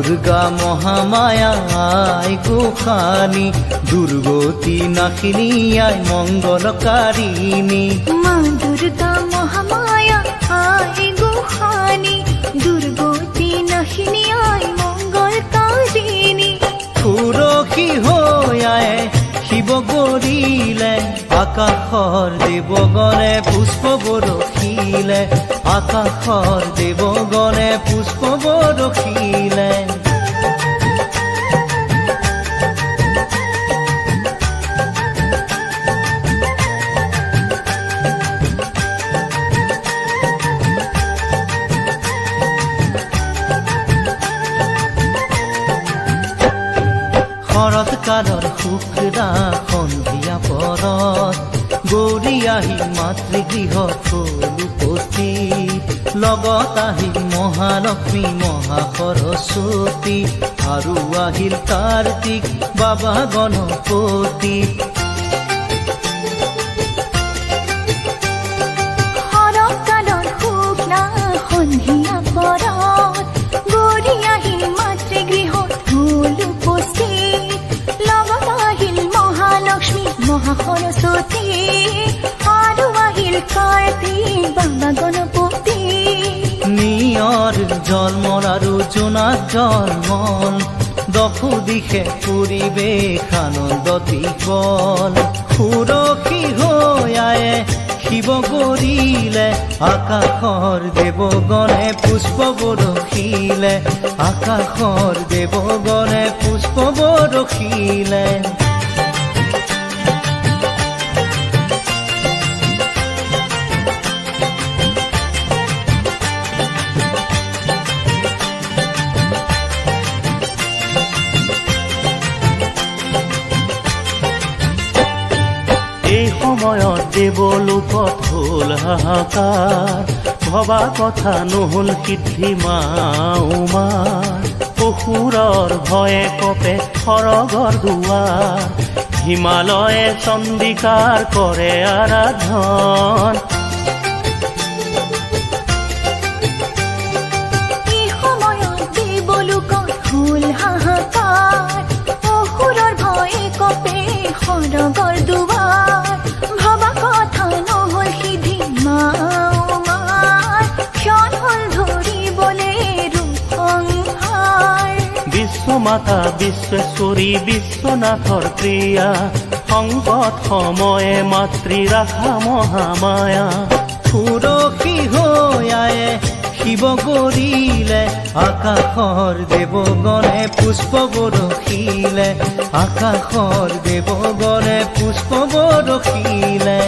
দুৰ্গা মহামায়া আই গোসানী, দুৰ্গতি নাশিনী আই মঙ্গলকাৰিণী। মা দুৰ্গা মহামায়া আই গোসানী, দুৰ্গতি নাশিনী আই মঙ্গলকাৰিণী। সুৰসী হৈ আয়ে শিৱ গৰিলে, আকাশৰ দেৱগণে পুষ্প বৰষিলে, আকাশৰ দেৱগণে পুষ্প বৰষিলে। শৰৎ কালৰ শুক্লা সন্ধিয়া পৰত, গৌৰী আহিল মাতৃগৃহত হ'ল উপস্থিত। লগত আহিল মহালক্ষ্মী মহা সৰস্বতী, আৰু আহিল কাৰ্তিক বাবা গণপতি। শৰৎ কালৰ শুক্লা সন্ধিয়া পৰত, গৌৰী আহিল মাতৃগৃহত হ'ল উপস্থিত। লগত আহিল মহালক্ষ্মী মহা সৰস্বতী, আৰু আহিল কাৰ্তিক বাবা গণপতি। নিয়ৰ জন্মৰ আৰু জোনাক জন্মল, দশো দিশে পৰিৱেশ আনন্দত বিকল। সুৰসী হৈ আয়ে শিৱ গৰিলে, আকাশৰ দেৱগণে পুষ্প বৰষিলে, আকাশৰ দেৱগণে পুষ্প বৰষিলে। এই সময়ত দেৱলোকত হ'ল হাহাকাৰ, ভবা কথা নহ'ল সিদ্ধি মা উমাৰ। অসুৰৰ ভয়ে কপে সৰগৰ দুৱাৰ, হিমালয়ে চণ্ডিকাৰ কৰে আৰাধন। এই সময়ত দেৱলোকত হ'ল হাহাকাৰ, অসুৰৰ ভয়ে কপে সৰগৰ দুৱাৰ। ভবা কথা নহ'ল সিদ্ধি মা উমাৰ, ক্ষণ হ'ল ধৰিবলে ৰূপ সংহাৰ। বিশ্বমাতা বিশ্বেশ্বৰী বিশ্বনাথৰ প্ৰিয়া, সংকট সময়ে মাতৃ ৰাখা মহামায়া। সুৰসী হৈ আয়ে শিৱ গৰিলে, আকাশৰ দেৱগণে পুষ্প বৰষিলে, আকাশৰ দেৱগণে পুষ্প বৰষিলে।